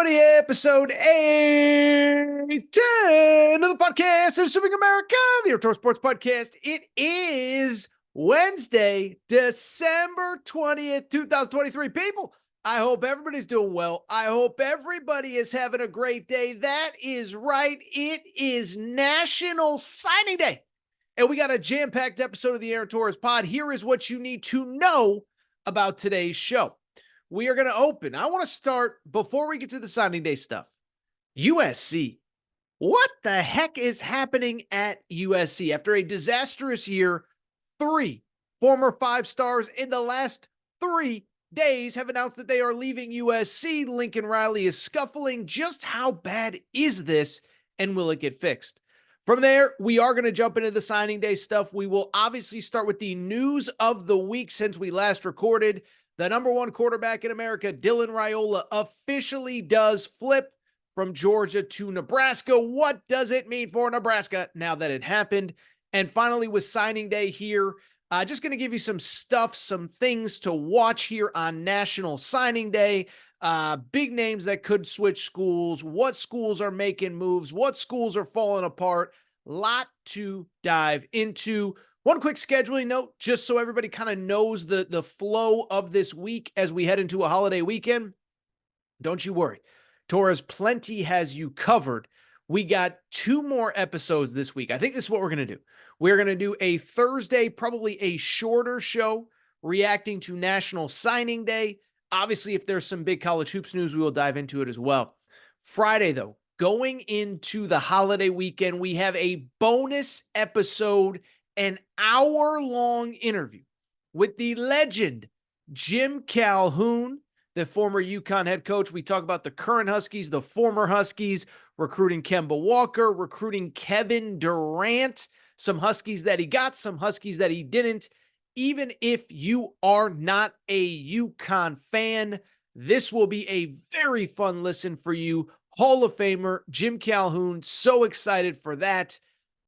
everybody, episode 810 of the podcast of Assuming America, the Outdoor Sports Podcast. It is Wednesday, December 20th, 2023. People, I hope everybody's doing well. I hope everybody is having a great day. That is right. It is National Signing Day. And we got a jam-packed episode of the Dylan Raiola pod. Here is what you need to know about today's show. We are going to open. I want to start, before we get to the signing day stuff, USC. What the heck is happening at USC? After a disastrous year, 3 former 5 stars in the last 3 days have announced that they are leaving USC. Lincoln Riley is scuffling. Just how bad is this, and will it get fixed? From there, we are going to jump into the signing day stuff. We will obviously start with the news of the week since we last recorded. The number 1 quarterback in America, Dylan Raiola, officially does flip from Georgia to Nebraska. What does it mean for Nebraska now that it happened? And finally, with signing day here, just going to give you some stuff, some things to watch here on National Signing Day. Big names that could switch schools, what schools are making moves, what schools are falling apart. Lot to dive into. One quick scheduling note, just so everybody kind of knows the flow of this week as we head into a holiday weekend. Don't you worry. Torres plenty has you covered. We got 2 more episodes this week. I think this is what we're going to do. We're going to do a Thursday, probably a shorter show, reacting to National Signing Day. Obviously, if there's some big college hoops news, we will dive into it as well. Friday, though, going into the holiday weekend, we have a bonus episode, an hour-long interview with the legend Jim Calhoun, the former UConn head coach. We talk about the current Huskies, the former Huskies, recruiting Kemba Walker, recruiting Kevin Durant, some Huskies that he got, some Huskies that he didn't. Even if you are not a UConn fan, this will be a very fun listen for you. Hall of Famer Jim Calhoun, so excited for that.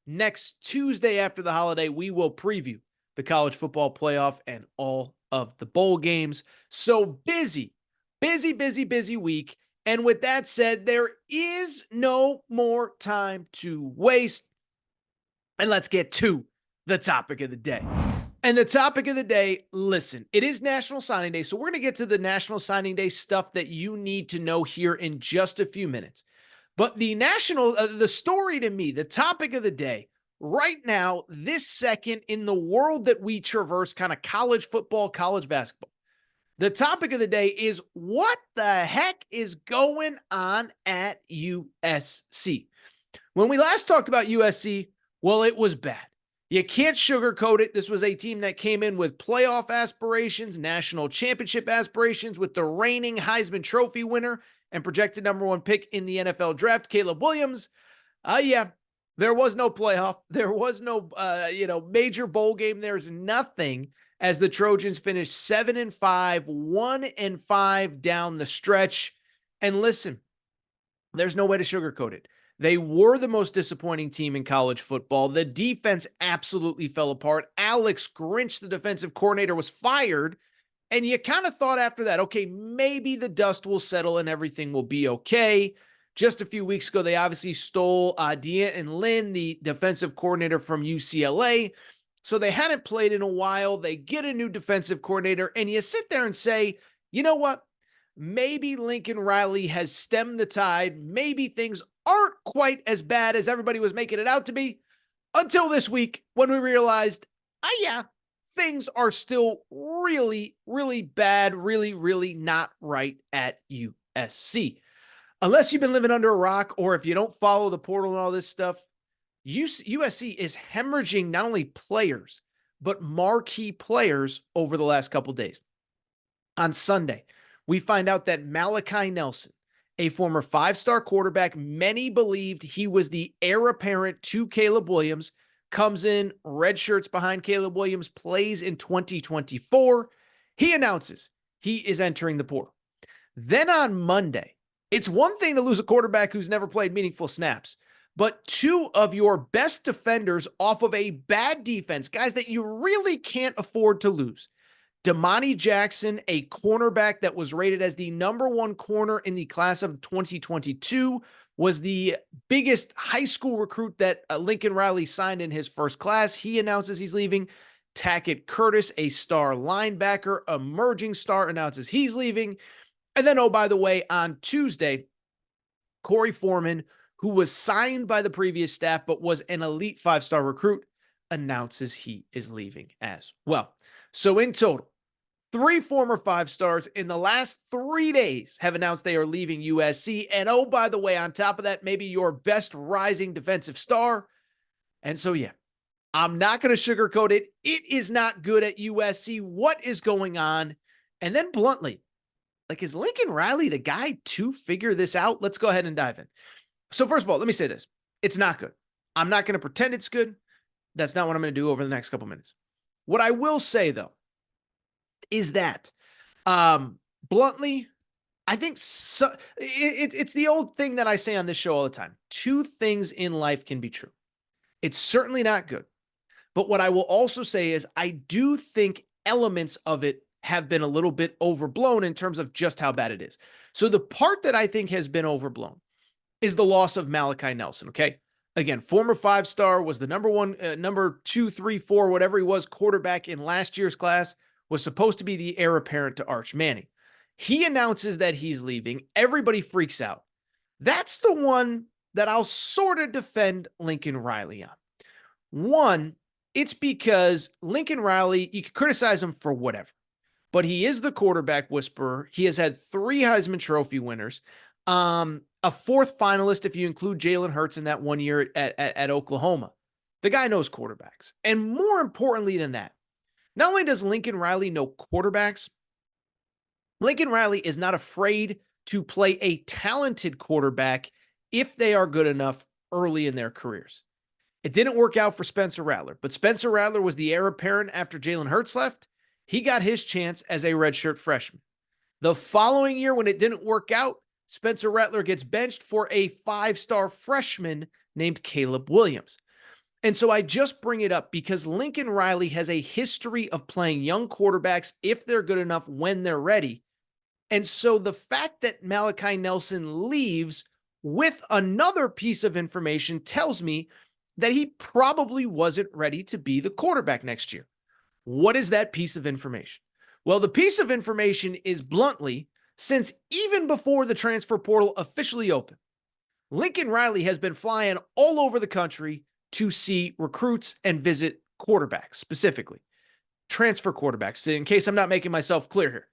Next Tuesday after the holiday, we will preview the college football playoff and all of the bowl games. So busy week. And with that said, there is no more time to waste. And let's get to the topic of the day. And the topic of the day, listen, it is National Signing Day. So we're going to get to the National Signing Day stuff that you need to know here in just a few minutes. But the story to me, the topic of the day, right now, this second in the world that we traverse, kind of college football, college basketball, the topic of the day is what the heck is going on at USC? When we last talked about USC, well, it was bad. You can't sugarcoat it. This was a team that came in with playoff aspirations, national championship aspirations, with the reigning Heisman Trophy winner and projected number 1 pick in the NFL draft, Caleb Williams. There was no playoff. There was no, major bowl game. There's nothing as the Trojans finished 7-5, 1-5 down the stretch. And listen, there's no way to sugarcoat it. They were the most disappointing team in college football. The defense absolutely fell apart. Alex Grinch, the defensive coordinator, was fired. And you kind of thought after that, okay, maybe the dust will settle and everything will be okay. Just a few weeks ago, they obviously stole D'Anton Lynn, the defensive coordinator from UCLA. So they hadn't played in a while. They get a new defensive coordinator, and you sit there and say, you know what? Maybe Lincoln Riley has stemmed the tide. Maybe things aren't quite as bad as everybody was making it out to be, until this week when we realized, things are still really, really bad, really, really not right at USC. Unless you've been living under a rock, or if you don't follow the portal and all this stuff, USC is hemorrhaging not only players, but marquee players over the last couple days. On Sunday, we find out that Malachi Nelson, a former 5-star quarterback, many believed he was the heir apparent to Caleb Williams, comes in, red shirts behind Caleb Williams, plays in 2024. He announces he is entering the portal. Then on Monday, it's one thing to lose a quarterback who's never played meaningful snaps, but 2 of your best defenders off of a bad defense, guys that you really can't afford to lose, Damani Jackson, a cornerback that was rated as the #1 corner in the class of 2022, was the biggest high school recruit that Lincoln Riley signed in his first class. He announces he's leaving. Tackett Curtis, a star linebacker, emerging star, announces he's leaving. And then, oh, by the way, on Tuesday, Corey Foreman, who was signed by the previous staff but was an elite 5-star recruit, announces he is leaving as well. So in total, 3 former 5-stars in the last 3 days have announced they are leaving USC. And oh, by the way, on top of that, maybe your best rising defensive star. And so, yeah, I'm not going to sugarcoat it. It is not good at USC. What is going on? And then bluntly, like, is Lincoln Riley the guy to figure this out? Let's go ahead and dive in. So first of all, let me say this. It's not good. I'm not going to pretend it's good. That's not what I'm going to do over the next couple minutes. What I will say, though, is that bluntly, I think it's the old thing that I say on this show all the time. 2 things in life can be true. It's certainly not good. But what I will also say is I do think elements of it have been a little bit overblown in terms of just how bad it is. So the part that I think has been overblown is the loss of Malachi Nelson, okay? Again, former 5-star, was the number 2, 3, 4, whatever he was, quarterback in last year's class, was supposed to be the heir apparent to Arch Manning. He announces that he's leaving. Everybody freaks out. That's the one that I'll sort of defend Lincoln Riley on. One, it's because Lincoln Riley, you can criticize him for whatever, but he is the quarterback whisperer. He has had 3 Heisman Trophy winners, a 4th finalist if you include Jalen Hurts in that 1 year at Oklahoma. The guy knows quarterbacks. And more importantly than that, not only does Lincoln Riley know quarterbacks, Lincoln Riley is not afraid to play a talented quarterback if they are good enough early in their careers. It didn't work out for Spencer Rattler, but Spencer Rattler was the heir apparent after Jalen Hurts left. He got his chance as a redshirt freshman. The following year, when it didn't work out, Spencer Rattler gets benched for a 5-star freshman named Caleb Williams. And so I just bring it up because Lincoln Riley has a history of playing young quarterbacks if they're good enough when they're ready. And so the fact that Malachi Nelson leaves with another piece of information tells me that he probably wasn't ready to be the quarterback next year. What is that piece of information? Well, the piece of information is bluntly, since even before the transfer portal officially opened, Lincoln Riley has been flying all over the country to see recruits and visit quarterbacks, specifically transfer quarterbacks. In case I'm not making myself clear here,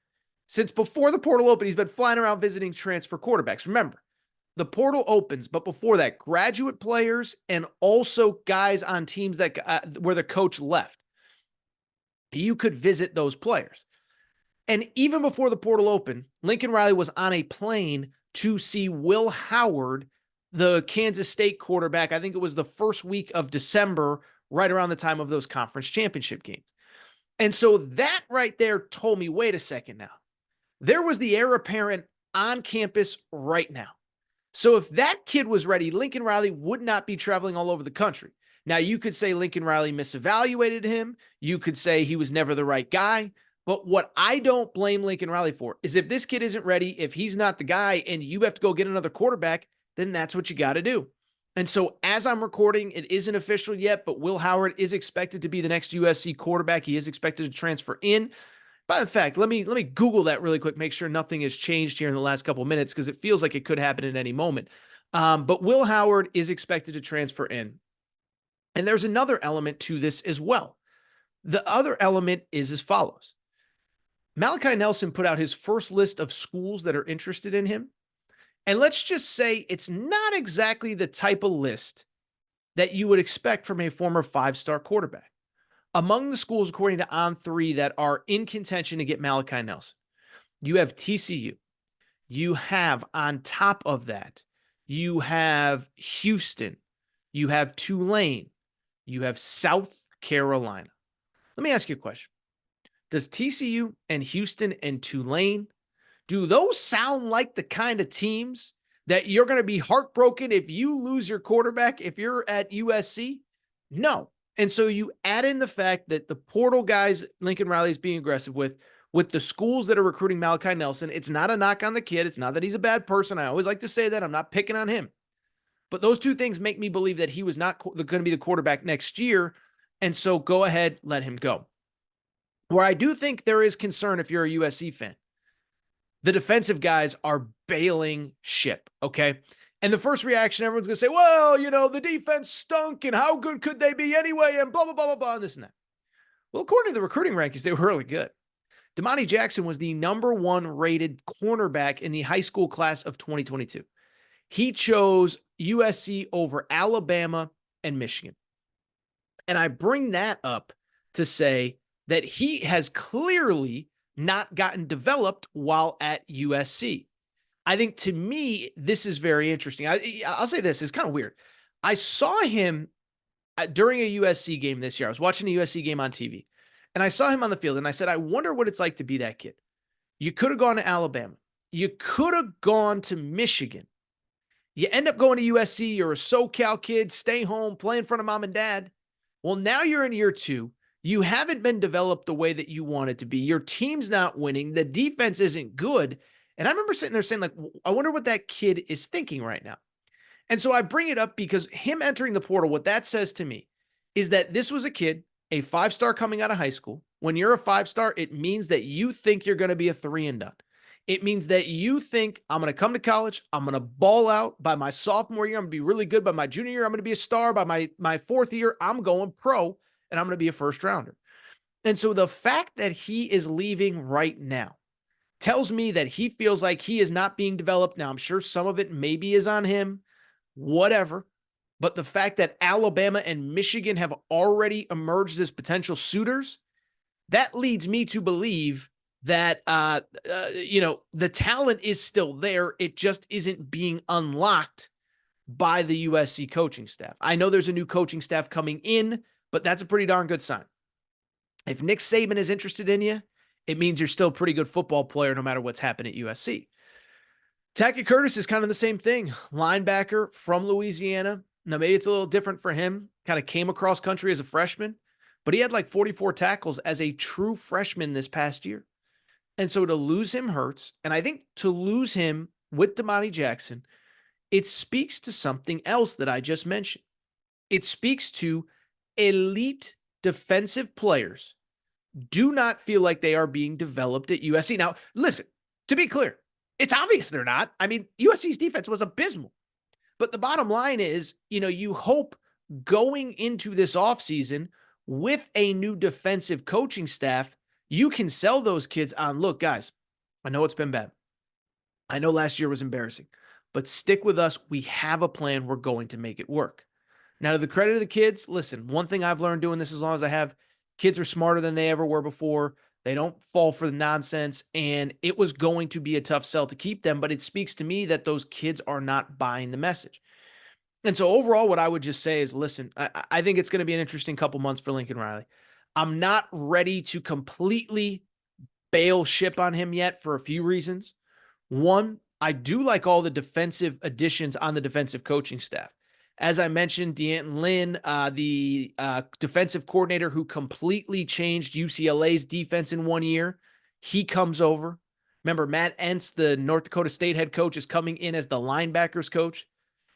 since before the portal opened, he's been flying around visiting transfer quarterbacks. Remember, the portal opens, but before that, graduate players and also guys on teams that where the coach left, you could visit those players. And even before the portal opened, Lincoln Riley was on a plane to see Will Howard, the Kansas State quarterback. I think it was the first week of December, right around the time of those conference championship games. And so that right there told me, wait a second now. There was the heir apparent on campus right now. So if that kid was ready, Lincoln Riley would not be traveling all over the country. Now, you could say Lincoln Riley misevaluated him. You could say he was never the right guy. But what I don't blame Lincoln Riley for is if this kid isn't ready, if he's not the guy and you have to go get another quarterback, then that's what you got to do. And so as I'm recording, it isn't official yet, but Will Howard is expected to be the next USC quarterback. He is expected to transfer in. By the fact, let me Google that really quick, make sure nothing has changed here in the last couple of minutes because it feels like it could happen at any moment. But Will Howard is expected to transfer in. And there's another element to this as well. The other element is as follows. Malachi Nelson put out his first list of schools that are interested in him. And let's just say it's not exactly the type of list that you would expect from a former 5-star quarterback. Among the schools, according to On3, that are in contention to get Malachi Nelson, you have TCU. You have, on top of that, you have Houston. You have Tulane. You have South Carolina. Let me ask you a question. Does TCU and Houston and Tulane, do those sound like the kind of teams that you're going to be heartbroken if you lose your quarterback if you're at USC? No. And so you add in the fact that the portal guys Lincoln Riley is being aggressive with the schools that are recruiting Malachi Nelson. It's not a knock on the kid. It's not that he's a bad person. I always like to say that. I'm not picking on him. But those two things make me believe that he was not going to be the quarterback next year. And so go ahead, let him go. Where I do think there is concern if you're a USC fan, the defensive guys are bailing ship, okay? And the first reaction, everyone's going to say, well, the defense stunk and how good could they be anyway and blah, blah, blah, blah, blah, and this and that. Well, according to the recruiting rankings, they were really good. Damani Jackson was the number 1 rated cornerback in the high school class of 2022. He chose USC over Alabama and Michigan. And I bring that up to say that he has clearly not gotten developed while at USC. I think to me, this is very interesting. I'll say this, it's kind of weird. I saw him during a USC game this year. I was watching a USC game on TV, and I saw him on the field, and I said, I wonder what it's like to be that kid. You could have gone to Alabama. You could have gone to Michigan. You end up going to USC. You're a SoCal kid, stay home, play in front of mom and dad. Well, now you're in year 2. You haven't been developed the way that you wanted to be. Your team's not winning. The defense isn't good. And I remember sitting there saying, like, I wonder what that kid is thinking right now. And so I bring it up because him entering the portal, what that says to me is that this was a kid, a 5-star coming out of high school. When you're a 5-star, it means that you think you're going to be a 3 and done. It means that you think, I'm going to come to college, I'm going to ball out by my sophomore year, I'm going to be really good by my junior year, I'm going to be a star by my 4th year, I'm going pro, and I'm going to be a first rounder. And so the fact that he is leaving right now tells me that he feels like he is not being developed. Now, I'm sure some of it maybe is on him, whatever. But the fact that Alabama and Michigan have already emerged as potential suitors, that leads me to believe that, the talent is still there. It just isn't being unlocked by the USC coaching staff. I know there's a new coaching staff coming in, but that's a pretty darn good sign. If Nick Saban is interested in you, it means you're still a pretty good football player no matter what's happened at USC. Tackett Curtis is kind of the same thing. Linebacker from Louisiana. Now, maybe it's a little different for him. Kind of came across country as a freshman, but he had like 44 tackles as a true freshman this past year. And so to lose him hurts. And I think to lose him with Damani Jackson, it speaks to something else that I just mentioned. It speaks to elite defensive players do not feel like they are being developed at USC. Now, listen, to be clear, it's obvious they're not. I mean, USC's defense was abysmal. But the bottom line is, you hope going into this offseason with a new defensive coaching staff, you can sell those kids on, look, guys, I know it's been bad. I know last year was embarrassing, but stick with us. We have a plan. We're going to make it work. Now, to the credit of the kids, listen, one thing I've learned doing this as long as I have, kids are smarter than they ever were before. They don't fall for the nonsense, and it was going to be a tough sell to keep them, but it speaks to me that those kids are not buying the message. And so overall, what I would just say is, listen, I think it's going to be an interesting couple months for Lincoln Riley. I'm not ready to completely bail ship on him yet for a few reasons. One, I do like all the defensive additions on the defensive coaching staff. As I mentioned, D'Anton Lynn, the defensive coordinator who completely changed UCLA's defense in 1 year, he comes over. Remember, Matt Entz, the North Dakota State head coach, is coming in as the linebackers coach.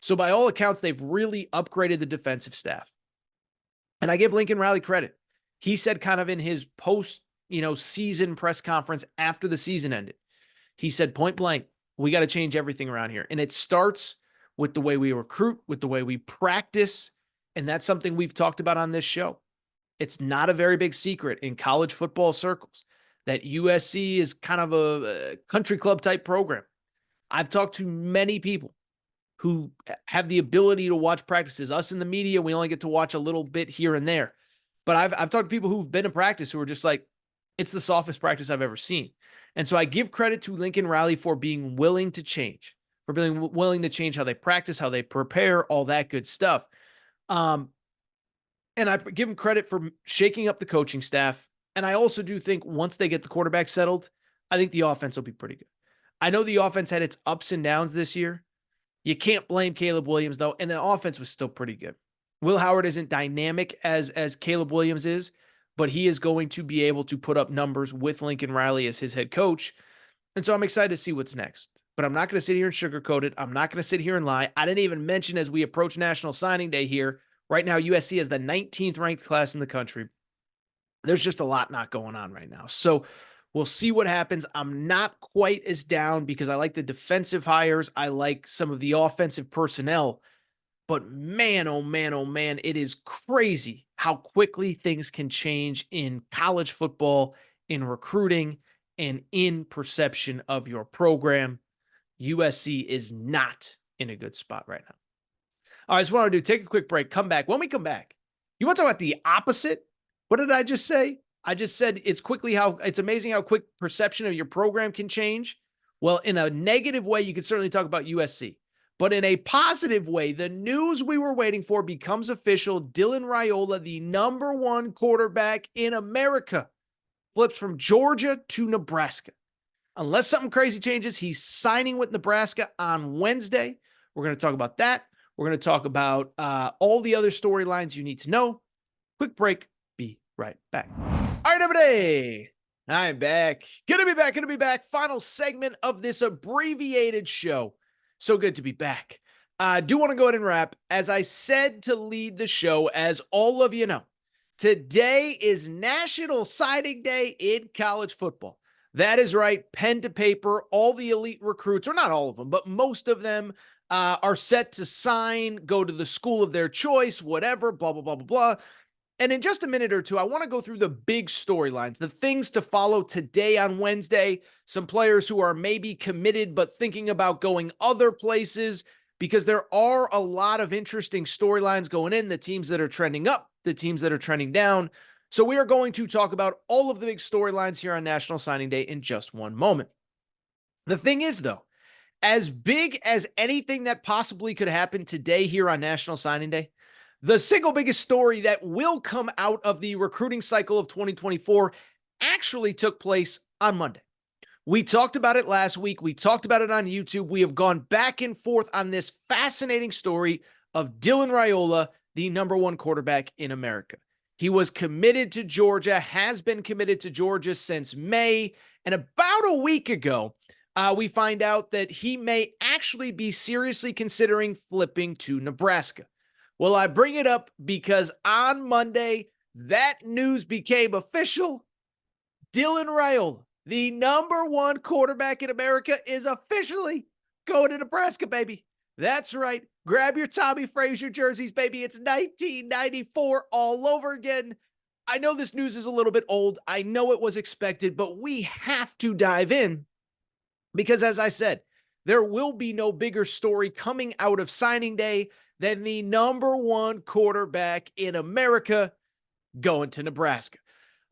So by all accounts, they've really upgraded the defensive staff. And I give Lincoln Riley credit. He said kind of in his post-season press conference after the season ended, he said point blank, we got to change everything around here. And it starts with the way we recruit, with the way we practice. And that's something we've talked about on this show. It's not a very big secret in college football circles that USC is kind of a country club type program. I've talked to many people who have the ability to watch practices. Us in the media, we only get to watch a little bit here and there. But I've talked to people who've been in practice who are just like, it's the softest practice I've ever seen. And so I give credit to Lincoln Riley for being willing to change, for being willing to change how they practice, how they prepare, all that good stuff. And I give him credit for shaking up the coaching staff. And I also do think once they get the quarterback settled, I think the offense will be pretty good. I know the offense had its ups and downs this year. You can't blame Caleb Williams, though, and the offense was still pretty good. Will Howard isn't dynamic as Caleb Williams is, but he is going to be able to put up numbers with Lincoln Riley as his head coach. And so I'm excited to see what's next. But I'm not going to sit here and sugarcoat it. I'm not going to sit here and lie. I didn't even mention as we approach National Signing Day here. Right now, USC is the 19th ranked class in the country. There's just a lot not going on right now. So we'll see what happens. I'm not quite as down because I like the defensive hires. I like some of the offensive personnel. But man, oh man, oh man, it is crazy how quickly things can change in college football, in recruiting, and in perception of your program. USC is not in a good spot right now. All right, so what I want to do, take a quick break, come back. When we come back, you want to talk about the opposite? What did I just say? I just said it's amazing how quick perception of your program can change. Well, in a negative way, you could certainly talk about USC. But in a positive way, the news we were waiting for becomes official. Dylan Raiola, the #1 quarterback in America, flips from Georgia to Nebraska. Unless something crazy changes, he's signing with Nebraska on Wednesday. We're going to talk about that. We're going to talk about all the other storylines you need to know. Quick break. Be right back. All right, everybody. I'm back. Gonna be back. Final segment of this abbreviated show. So good to be back. I do want to go ahead and wrap. As I said to lead the show, as all of you know, today is National Signing Day in college football. That is right, pen to paper, all the elite recruits, or not all of them, but most of them are set to sign, go to the school of their choice, whatever, blah, blah, blah, blah, blah. And in just a minute or two, I want to go through the big storylines, the things to follow today on Wednesday, some players who are maybe committed but thinking about going other places, because there are a lot of interesting storylines going in, the teams that are trending up, the teams that are trending down. So we are going to talk about all of the big storylines here on National Signing Day in just one moment. The thing is, though, as big as anything that possibly could happen today here on National Signing Day, the single biggest story that will come out of the recruiting cycle of 2024 actually took place on Monday. We talked about it last week. We talked about it on YouTube. We have gone back and forth on this fascinating story of Dylan Raiola, the #1 quarterback in America. He was committed to Georgia, has been committed to Georgia since May. And about a week ago, we find out that he may actually be seriously considering flipping to Nebraska. Well, I bring it up because on Monday, that news became official. Dylan Raiola, the #1 quarterback in America, is officially going to Nebraska, baby. That's right. Grab your Tommy Frazier jerseys, baby. It's 1994 all over again. I know this news is a little bit old. I know it was expected, but we have to dive in because, as I said, there will be no bigger story coming out of signing day than the #1 quarterback in America going to Nebraska.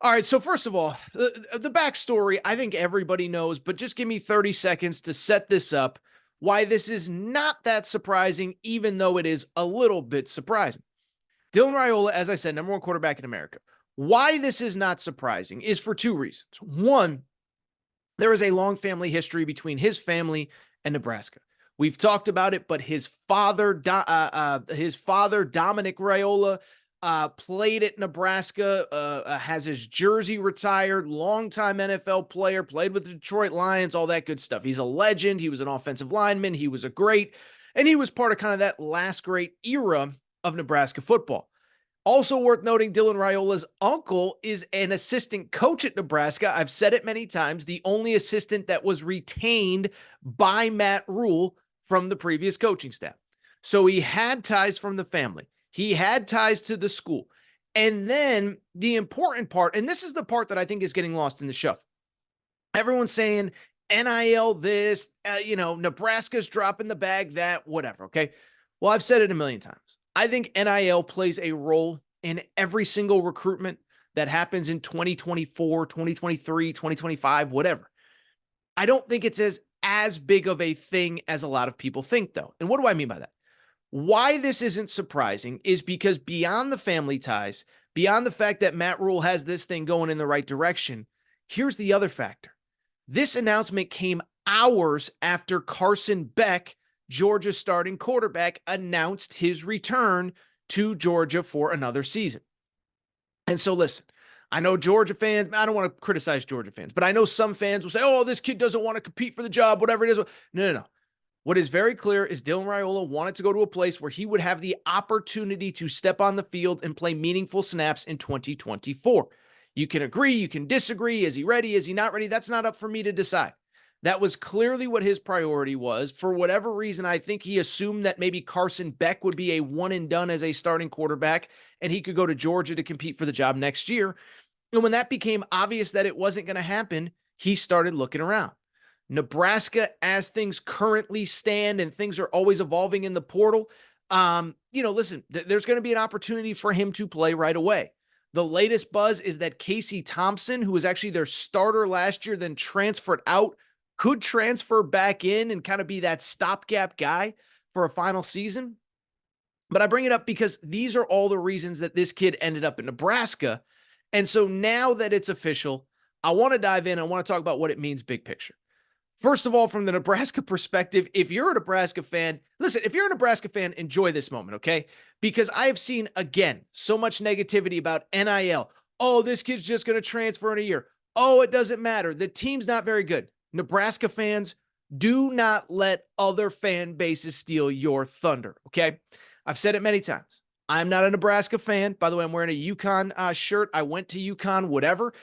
All right, so first of all, the backstory, I think everybody knows, but just give me 30 seconds to set this up, why this is not that surprising, even though it is a little bit surprising. Dylan Raiola, as I said, #1 quarterback in America. Why this is not surprising is for two reasons. One, there is a long family history between his family and Nebraska. We've talked about it, but his father, Dominic Raiola, played at Nebraska, has his jersey retired, longtime NFL player, played with the Detroit Lions, all that good stuff. He's a legend. He was an offensive lineman. He was and he was part of kind of that last great era of Nebraska football. Also worth noting, Dylan Raiola's uncle is an assistant coach at Nebraska. I've said it many times, the only assistant that was retained by Matt Rule from the previous coaching staff. So he had ties from the family. He had ties to the school. And then the important part, and this is the part that I think is getting lost in the shuffle. Everyone's saying NIL this, Nebraska's dropping the bag, that, whatever, okay? Well, I've said it a million times. I think NIL plays a role in every single recruitment that happens in 2024, 2023, 2025, whatever. I don't think it's as big of a thing as a lot of people think, though. And what do I mean by that? Why this isn't surprising is because beyond the family ties, beyond the fact that Matt Rule has this thing going in the right direction, here's the other factor. This announcement came hours after Carson Beck, Georgia's starting quarterback, announced his return to Georgia for another season. And so listen, I know Georgia fans, I don't want to criticize Georgia fans, but I know some fans will say, oh, this kid doesn't want to compete for the job, whatever it is. No. What is very clear is Dylan Raiola wanted to go to a place where he would have the opportunity to step on the field and play meaningful snaps in 2024. You can agree, you can disagree. Is he ready? Is he not ready? That's not up for me to decide. That was clearly what his priority was. For whatever reason, I think he assumed that maybe Carson Beck would be a one and done as a starting quarterback, and he could go to Georgia to compete for the job next year. And when that became obvious that it wasn't going to happen, he started looking around. Nebraska, as things currently stand, and things are always evolving in the portal, listen, there's going to be an opportunity for him to play right away. The latest buzz is that Casey Thompson, who was actually their starter last year, then transferred out, could transfer back in and kind of be that stopgap guy for a final season. But I bring it up because these are all the reasons that this kid ended up in Nebraska. And so now that it's official, I want to dive in. I want to talk about what it means big picture. First of all, from the Nebraska perspective, if you're a Nebraska fan, listen, if you're a Nebraska fan, enjoy this moment, okay? Because I have seen, again, so much negativity about NIL. Oh, this kid's just going to transfer in a year. Oh, it doesn't matter. The team's not very good. Nebraska fans, do not let other fan bases steal your thunder, okay? I've said it many times. I'm not a Nebraska fan. By the way, I'm wearing a UConn shirt. I went to UConn, whatever.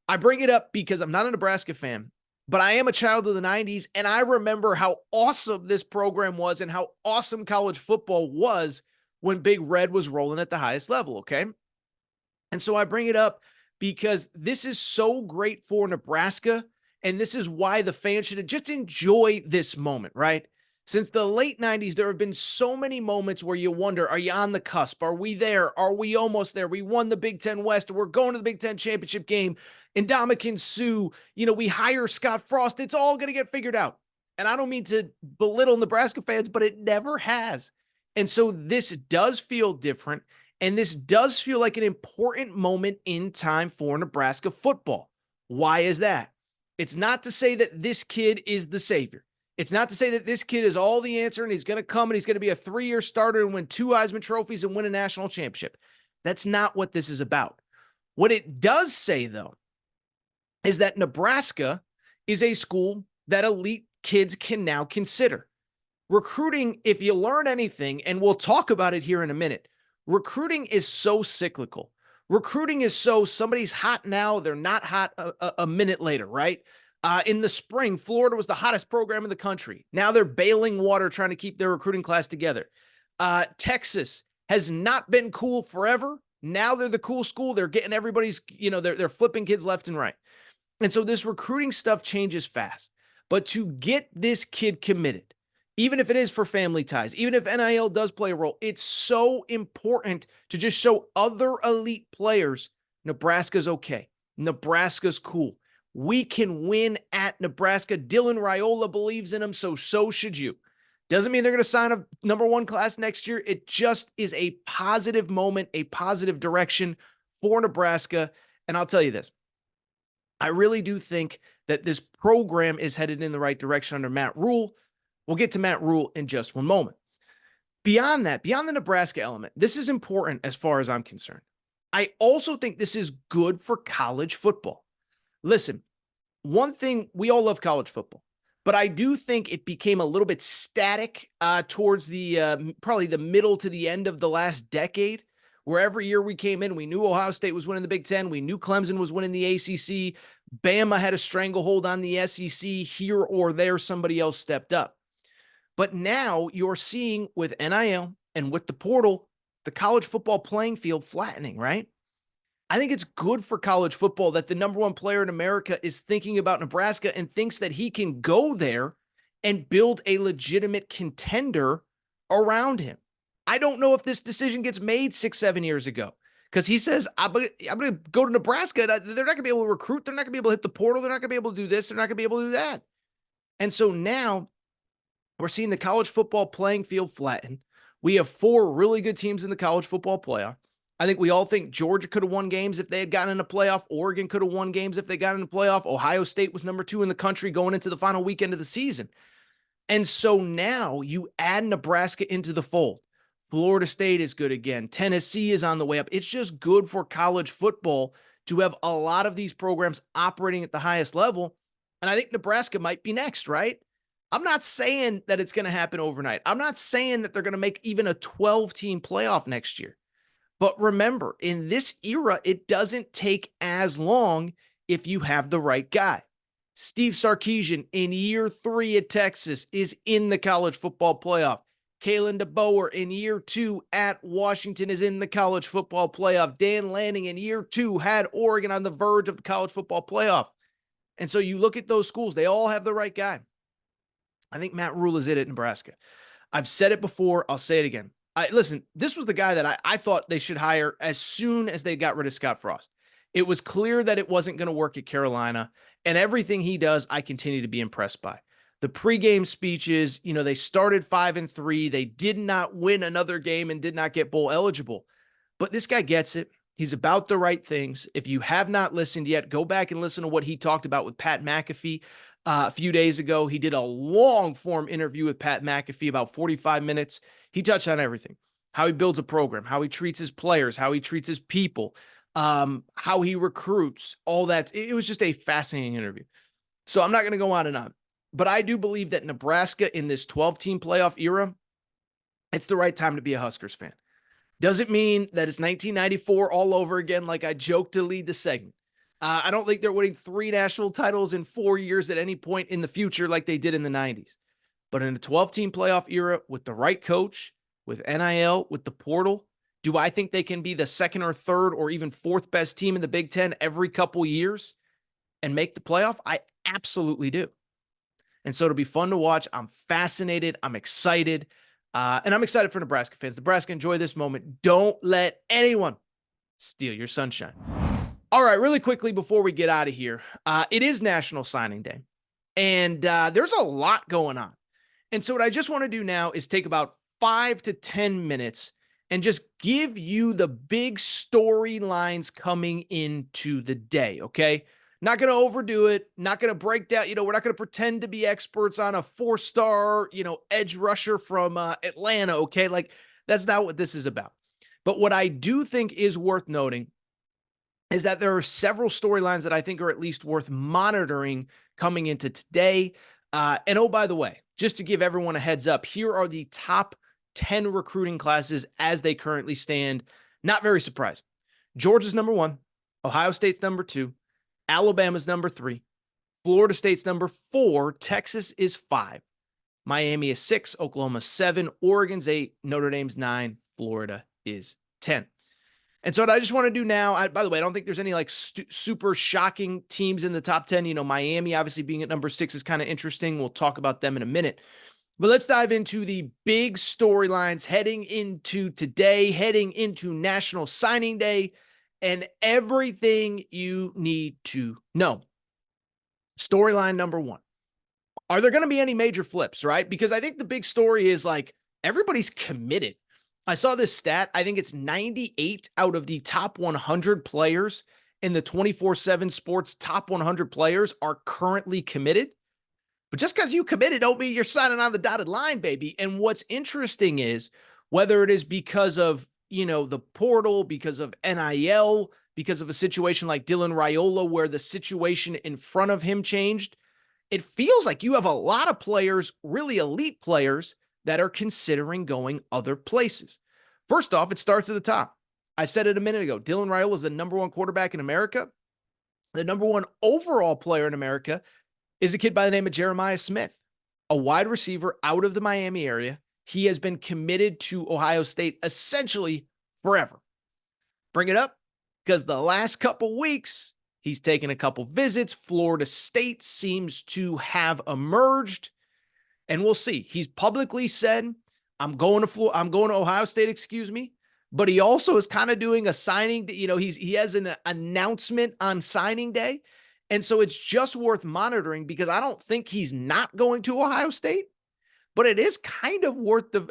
I bring it up because I'm not a Nebraska fan, but I am a child of the 90s, and I remember how awesome this program was and how awesome college football was when Big Red was rolling at the highest level, okay? And so I bring it up because this is so great for Nebraska, and this is why the fans should just enjoy this moment, right? Since the late 90s, there have been so many moments where you wonder, are you on the cusp? Are we there? Are we almost there? We won the Big Ten West. We're going to the Big Ten championship game. Ndamukong Suh, we hire Scott Frost. It's all going to get figured out. And I don't mean to belittle Nebraska fans, but it never has. And so this does feel different. And this does feel like an important moment in time for Nebraska football. Why is that? It's not to say that this kid is the savior. It's not to say that this kid is all the answer and he's going to come and he's going to be a 3-year starter and win 2 Heisman trophies and win a national championship. That's not what this is about. What it does say, though, is that Nebraska is a school that elite kids can now consider. Recruiting, if you learn anything, and we'll talk about it here in a minute, recruiting is so cyclical. Recruiting is so somebody's hot now, they're not hot a minute later, right? In the spring, Florida was the hottest program in the country. Now they're bailing water trying to keep their recruiting class together. Texas has not been cool forever. Now they're the cool school. They're getting everybody's, they're flipping kids left and right. And so this recruiting stuff changes fast. But to get this kid committed, even if it is for family ties, even if NIL does play a role, it's so important to just show other elite players Nebraska's okay. Nebraska's cool. We can win at Nebraska. Dylan Raiola believes in him, so should you. Doesn't mean they're going to sign a number 1 class next year. It just is a positive moment, a positive direction for Nebraska. And I'll tell you this. I really do think that this program is headed in the right direction under Matt Rule. We'll get to Matt Rule in just one moment. Beyond that, beyond the Nebraska element, this is important as far as I'm concerned. I also think this is good for college football. Listen, one thing, we all love college football, but I do think it became a little bit static towards the probably the middle to the end of the last decade, where every year we came in, we knew Ohio State was winning the Big Ten. We knew Clemson was winning the ACC. Bama had a stranglehold on the SEC. Here or there, somebody else stepped up. But now you're seeing with NIL and with the portal, the college football playing field flattening, right? I think it's good for college football that the number 1 player in America is thinking about Nebraska and thinks that he can go there and build a legitimate contender around him. I don't know if this decision gets made 6-7 years ago because he says, I'm going to go to Nebraska. They're not going to be able to recruit. They're not going to be able to hit the portal. They're not going to be able to do this. They're not going to be able to do that. And so now we're seeing the college football playing field flatten. We have 4 really good teams in the college football playoff. I think we all think Georgia could have won games if they had gotten in a playoff. Oregon could have won games if they got in a playoff. Ohio State was number 2 in the country going into the final weekend of the season. And so now you add Nebraska into the fold. Florida State is good again. Tennessee is on the way up. It's just good for college football to have a lot of these programs operating at the highest level. And I think Nebraska might be next, right? I'm not saying that it's going to happen overnight. I'm not saying that they're going to make even a 12-team playoff next year. But remember, in this era, it doesn't take as long if you have the right guy. Steve Sarkisian in year 3 at Texas is in the college football playoff. Kalen DeBoer in year 2 at Washington is in the college football playoff. Dan Lanning in year 2 had Oregon on the verge of the college football playoff. And so you look at those schools, they all have the right guy. I think Matt Rule is it at Nebraska. I've said it before. I'll say it again. Listen, this was the guy that I thought they should hire as soon as they got rid of Scott Frost. It was clear that it wasn't going to work at Carolina, and everything he does, I continue to be impressed by. The pregame speeches, they started 5-3. They did not win another game and did not get bowl eligible. But this guy gets it. He's about the right things. If you have not listened yet, go back and listen to what he talked about with Pat McAfee a few days ago. He did a long-form interview with Pat McAfee, about 45 minutes. He touched on everything: how he builds a program, how he treats his players, how he treats his people, how he recruits, all that. It was just a fascinating interview. So I'm not going to go on and on. But I do believe that Nebraska in this 12-team playoff era, it's the right time to be a Huskers fan. Doesn't mean that it's 1994 all over again, like I joked to lead the segment. I don't think they're winning 3 national titles in 4 years at any point in the future like they did in the 90s. But in a 12-team playoff era with the right coach, with NIL, with the portal, do I think they can be the second or third or even fourth best team in the Big Ten every couple years and make the playoff? I absolutely do. And so it'll be fun to watch. I'm fascinated. I'm excited. And I'm excited for Nebraska fans. Nebraska, enjoy this moment. Don't let anyone steal your sunshine. All right, really quickly before we get out of here, it is National Signing Day. And there's a lot going on. And so what I just want to do now is take about 5 to 10 minutes and just give you the big storylines coming into the day, okay? Not going to overdo it. Not going to break down. We're not going to pretend to be experts on a 4-star, edge rusher from Atlanta, okay? Like, that's not what this is about. But what I do think is worth noting is that there are several storylines that I think are at least worth monitoring coming into today. And oh, by the way, just to give everyone a heads up, here are the top 10 recruiting classes as they currently stand. Not very surprising. Georgia's number 1. Ohio State's number 2. Alabama's number 3. Florida State's number 4. Texas is 5. Miami is 6. Oklahoma 7. Oregon's 8. Notre Dame's 9. Florida is 10. And so what I just want to do now, by the way, I don't think there's any super shocking teams in the top 10. Miami obviously being at number 6 is kind of interesting. We'll talk about them in a minute. But let's dive into the big storylines heading into today, heading into National Signing Day, and everything you need to know. Storyline number 1. Are there going to be any major flips, right? Because I think the big story is everybody's committed. I saw this stat. I think it's 98 out of the top 100 players in the 24/7 Sports top 100 players are currently committed. But just because you committed don't mean you're signing on the dotted line, baby. And what's interesting is whether it is because of, the portal, because of NIL, because of a situation like Dylan Raiola where the situation in front of him changed, it feels like you have a lot of players, really elite players, that are considering going other places. First off, it starts at the top. I said it a minute ago. Dylan Raiola is the number 1 quarterback in America. The number 1 overall player in America is a kid by the name of Jeremiah Smith, a wide receiver out of the Miami area. He has been committed to Ohio State essentially forever. Bring it up because the last couple weeks, he's taken a couple visits. Florida State seems to have emerged. And we'll see. He's publicly said, I'm going to Ohio State, but he also is kind of doing a signing. He has an announcement on signing day. And so it's just worth monitoring because I don't think he's not going to Ohio State, but it is kind of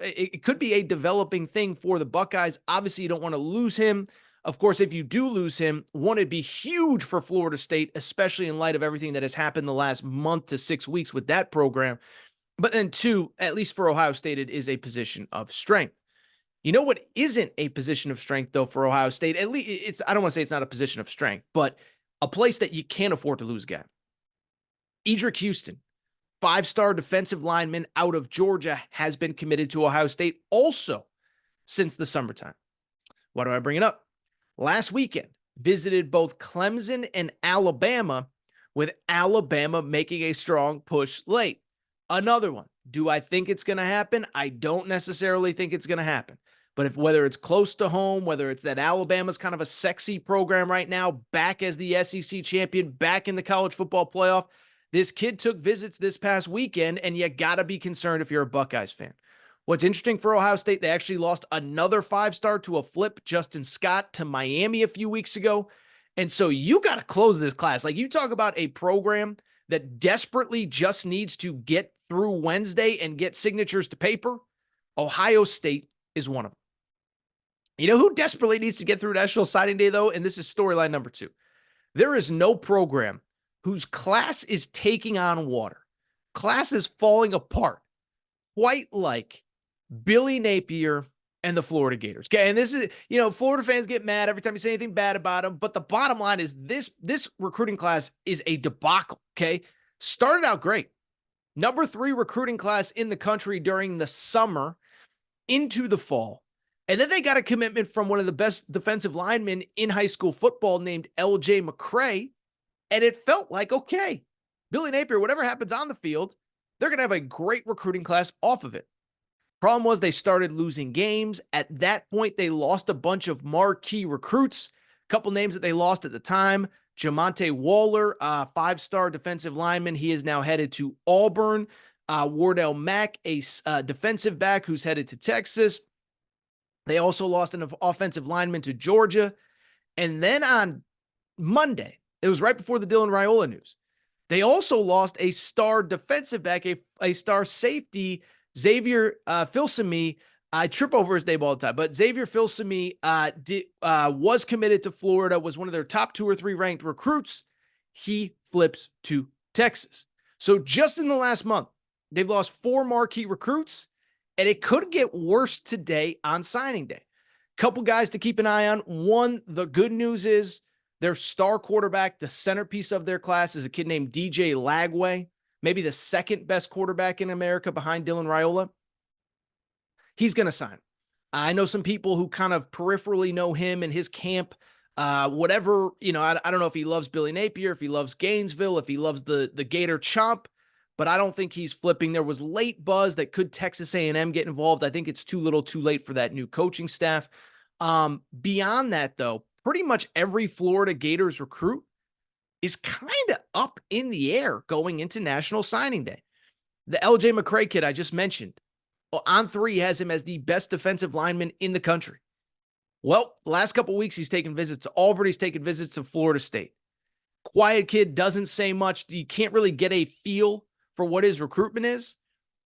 it could be a developing thing for the Buckeyes. Obviously, you don't want to lose him. Of course, if you do lose him, one, it'd be huge for Florida State, especially in light of everything that has happened the last month to 6 weeks with that program. But then 2, at least for Ohio State, it is a position of strength. You know what isn't a position of strength, though, for Ohio State? At least I don't want to say it's not a position of strength, but a place that you can't afford to lose again. Edric Houston, five-star defensive lineman out of Georgia, has been committed to Ohio State also since the summertime. Why do I bring it up? Last weekend, visited both Clemson and Alabama, with Alabama making a strong push late. Another one. Do I think it's going to happen? I don't necessarily think it's going to happen. But whether it's close to home, whether it's that Alabama's kind of a sexy program right now, back as the SEC champion, back in the college football playoff, this kid took visits this past weekend, and you got to be concerned if you're a Buckeyes fan. What's interesting for Ohio State, they actually lost another five-star to a flip, Justin Scott, to Miami a few weeks ago. And so you got to close this class. Like, you talk about a program that desperately just needs to get through Wednesday and get signatures to paper. Ohio State is one of them. You know who desperately needs to get through National Signing Day, though? And this is storyline number 2. There is no program whose class is taking on water, class is falling apart, quite like Billy Napier and the Florida Gators. Okay, and this is, Florida fans get mad every time you say anything bad about them, but the bottom line is this recruiting class is a debacle, okay? Started out great. Number 3 recruiting class in the country during the summer into the fall. And then they got a commitment from one of the best defensive linemen in high school football named L.J. McCray, and it felt like, okay, Billy Napier, whatever happens on the field, they're going to have a great recruiting class off of it. Problem was they started losing games. At that point, they lost a bunch of marquee recruits. A couple names that they lost at the time: Jamonte Waller, 5-star defensive lineman. He is now headed to Auburn. Wardell Mack, a defensive back who's headed to Texas. They also lost an offensive lineman to Georgia. And then on Monday, it was right before the Dylan Raiola news, they also lost a star defensive back, a star safety, Xavier Filsaime. I trip over his name all the time, but Xavier Filsaime was committed to Florida, was one of their top 2 or 3 ranked recruits. He flips to Texas. So just in the last month, they've lost 4 marquee recruits, and it could get worse today on signing day. Couple guys to keep an eye on. One, the good news is their star quarterback, the centerpiece of their class, is a kid named DJ Lagway, maybe the second best quarterback in America behind Dylan Raiola. He's going to sign. I know some people who kind of peripherally know him and his camp. Whatever, I don't know if he loves Billy Napier, if he loves Gainesville, if he loves the Gator Chomp, but I don't think he's flipping. There was late buzz that could Texas A&M get involved. I think it's too little too late for that new coaching staff. Beyond that, though, pretty much every Florida Gators recruit is kind of up in the air going into National Signing Day. The L.J. McCray kid I just mentioned, on 3 has him as the best defensive lineman in the country. Well, last couple of weeks, he's taken visits to Auburn. He's taken visits to Florida State. Quiet kid, doesn't say much. You can't really get a feel for what his recruitment is.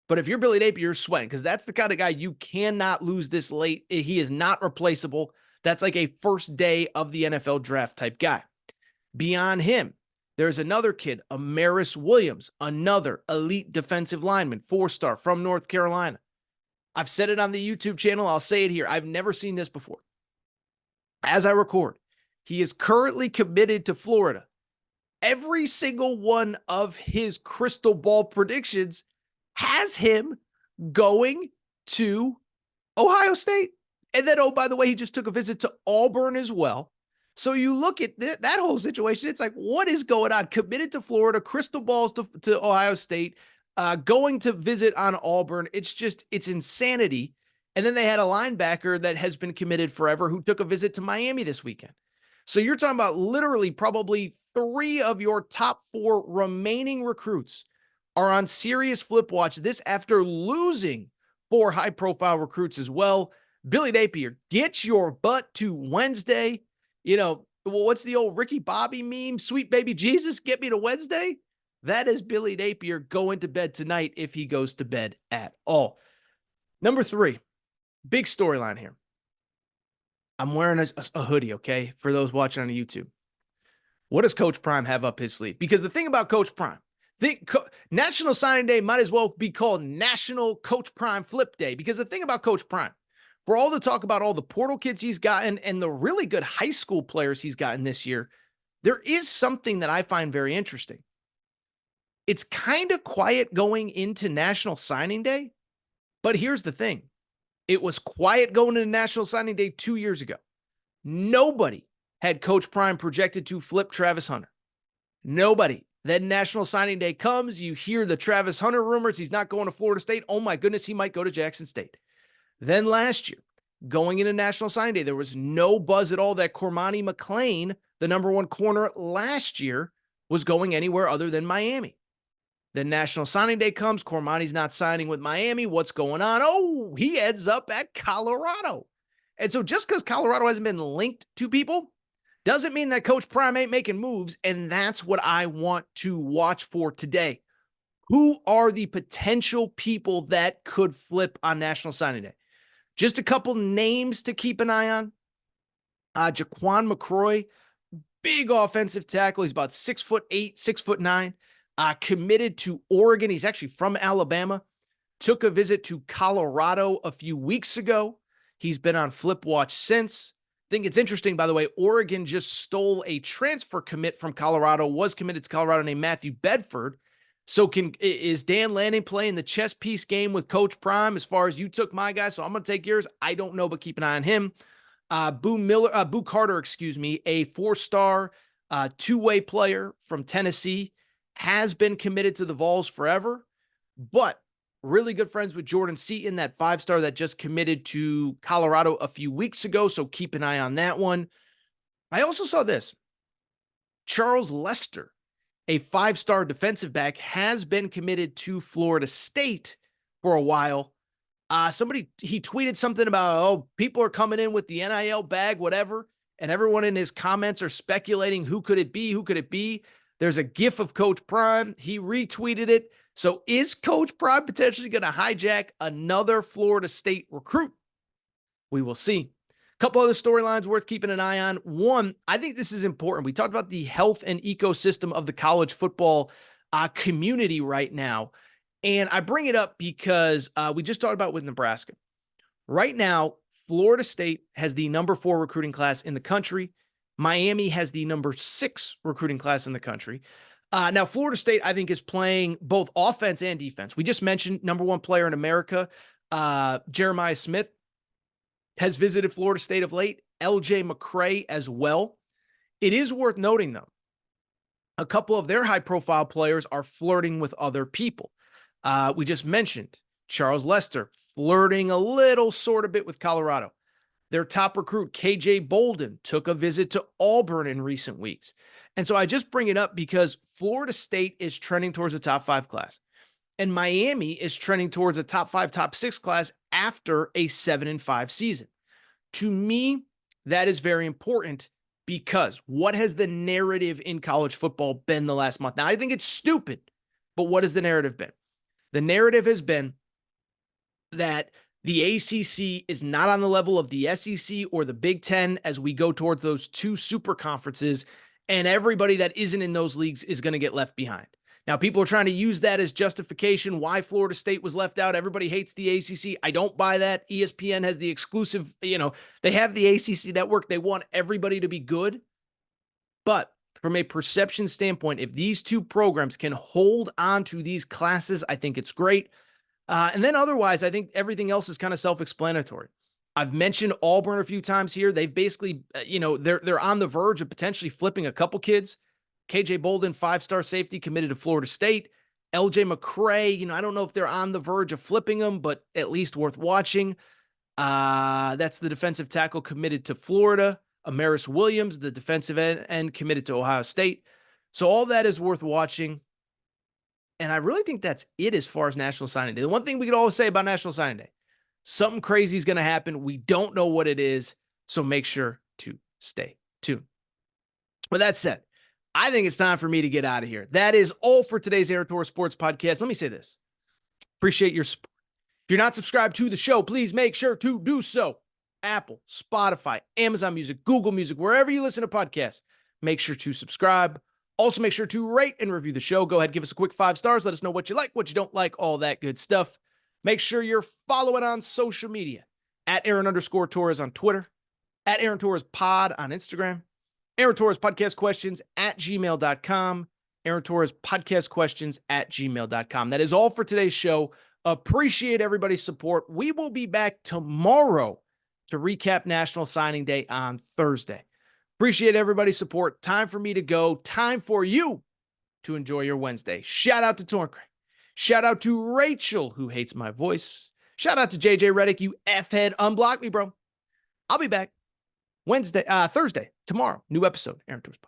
But if you're Billy Napier, you're sweating, because that's the kind of guy you cannot lose this late. He is not replaceable. That's like a first day of the NFL draft type guy. Beyond him, there's another kid, Amaris Williams, another elite defensive lineman, 4-star from North Carolina. I've said it on the YouTube channel. I'll say it here. I've never seen this before. As I record, he is currently committed to Florida. Every single one of his crystal ball predictions has him going to Ohio State. And then, oh, by the way, he just took a visit to Auburn as well. So you look at that whole situation, it's like, what is going on? Committed to Florida, crystal balls to Ohio State, going to visit on Auburn. It's insanity. And then they had a linebacker that has been committed forever who took a visit to Miami this weekend. So you're talking about literally probably 3 of your top 4 remaining recruits are on serious flip watch. This after losing 4 high-profile recruits as well. Billy Napier, get your butt to Wednesday. What's the old Ricky Bobby meme? Sweet baby Jesus, get me to Wednesday. That is Billy Napier going to bed tonight if he goes to bed at all. Number 3, big storyline here. I'm wearing a hoodie, okay, for those watching on YouTube. What does Coach Prime have up his sleeve? Because the thing about Coach Prime, National Signing Day might as well be called National Coach Prime Flip Day, because the thing about Coach Prime, for all the talk about all the portal kids he's gotten and the really good high school players he's gotten this year, there is something that I find very interesting. It's kind of quiet going into National Signing Day, but here's the thing. It was quiet going into National Signing Day 2 years ago. Nobody had Coach Prime projected to flip Travis Hunter. Nobody. Then National Signing Day comes, you hear the Travis Hunter rumors. He's not going to Florida State. Oh my goodness, he might go to Jackson State. Then last year, going into National Signing Day, there was no buzz at all that Cormani McClain, the number one corner last year, was going anywhere other than Miami. Then National Signing Day comes, Cormani's not signing with Miami. What's going on? Oh, he ends up at Colorado. And so just because Colorado hasn't been linked to people doesn't mean that Coach Prime ain't making moves, and that's what I want to watch for today. Who are the potential people that could flip on National Signing Day? Just a couple names to keep an eye on. Jaquan McCroy, big offensive tackle. He's about 6'8", 6'9", committed to Oregon. He's actually from Alabama. Took a visit to Colorado a few weeks ago. He's been on Flip Watch since. I think it's interesting, by the way, Oregon just stole a transfer commit from Colorado, was committed to Colorado named Matthew Bedford. So is Dan Lanning playing the chess piece game with Coach Prime as far as you took my guy? So I'm going to take yours. I don't know, but keep an eye on him. Boo Carter, a 4-star two-way player from Tennessee, has been committed to the Vols forever, but really good friends with Jordan Seaton, that 5-star that just committed to Colorado a few weeks ago. So keep an eye on that one. I also saw this. Charles Lester, a 5-star defensive back, has been committed to Florida State for a while. He tweeted something about, oh, people are coming in with the NIL bag, whatever. And everyone in his comments are speculating, who could it be? Who could it be? There's a GIF of Coach Prime. He retweeted it. So is Coach Prime potentially going to hijack another Florida State recruit? We will see. A couple other storylines worth keeping an eye on. One, I think this is important. We talked about the health and ecosystem of the college football community right now. And I bring it up because we just talked about it with Nebraska. Right now, Florida State has the number 4 recruiting class in the country. Miami has the number 6 recruiting class in the country. Now, Florida State, I think, is playing both offense and defense. We just mentioned number 1 player in America, Jeremiah Smith, has visited Florida State of late. LJ McCray as well. It is worth noting, though, a couple of their high-profile players are flirting with other people. We just mentioned Charles Lester flirting a little sort of bit with Colorado. Their top recruit, KJ Bolden, took a visit to Auburn in recent weeks. And so I just bring it up because Florida State is trending towards a top 5 class. And Miami is trending towards a top 5, top 6 class after a 7-5 season. To me, that is very important because what has the narrative in college football been the last month? Now, I think it's stupid, but what has the narrative been? The narrative has been that the ACC is not on the level of the SEC or the Big Ten as we go towards those 2 super conferences, and everybody that isn't in those leagues is going to get left behind. Now, people are trying to use that as justification why Florida State was left out. Everybody hates the ACC. I don't buy that. ESPN has the exclusive, they have the ACC network. They want everybody to be good. But from a perception standpoint, if these 2 programs can hold on to these classes, I think it's great. And then otherwise, I think everything else is kind of self-explanatory. I've mentioned Auburn a few times here. They've basically, they're on the verge of potentially flipping a couple kids. KJ Bolden, 5-star safety, committed to Florida State. LJ McCray, I don't know if they're on the verge of flipping them, but at least worth watching. That's the defensive tackle committed to Florida. Amaris Williams, the defensive end, committed to Ohio State. So all that is worth watching. And I really think that's it as far as National Signing Day. The one thing we could always say about National Signing Day, something crazy is going to happen. We don't know what it is, so make sure to stay tuned. With that said, I think it's time for me to get out of here. That is all for today's Aaron Sports Podcast. Let me say this. Appreciate your support. If you're not subscribed to the show, please make sure to do so. Apple, Spotify, Amazon Music, Google Music, wherever you listen to podcasts, make sure to subscribe. Also, make sure to rate and review the show. Go ahead, give us a quick 5 stars. Let us know what you like, what you don't like, all that good stuff. Make sure you're following on social media at Aaron_Torres on Twitter, at Aaron Torres Pod on Instagram, Aaron Torres Podcast Questions at gmail.com, Aaron Torres Podcast Questions at gmail.com. That is all for today's show. Appreciate everybody's support. We will be back tomorrow to recap National Signing Day on Thursday. Appreciate everybody's support. Time for me to go. Time for you to enjoy your Wednesday. Shout out to Torncray. Shout out to Rachel, who hates my voice. Shout out to JJ Reddick, you F-head. Unblock me, bro. I'll be back Thursday, tomorrow. New episode, Aaron Torres.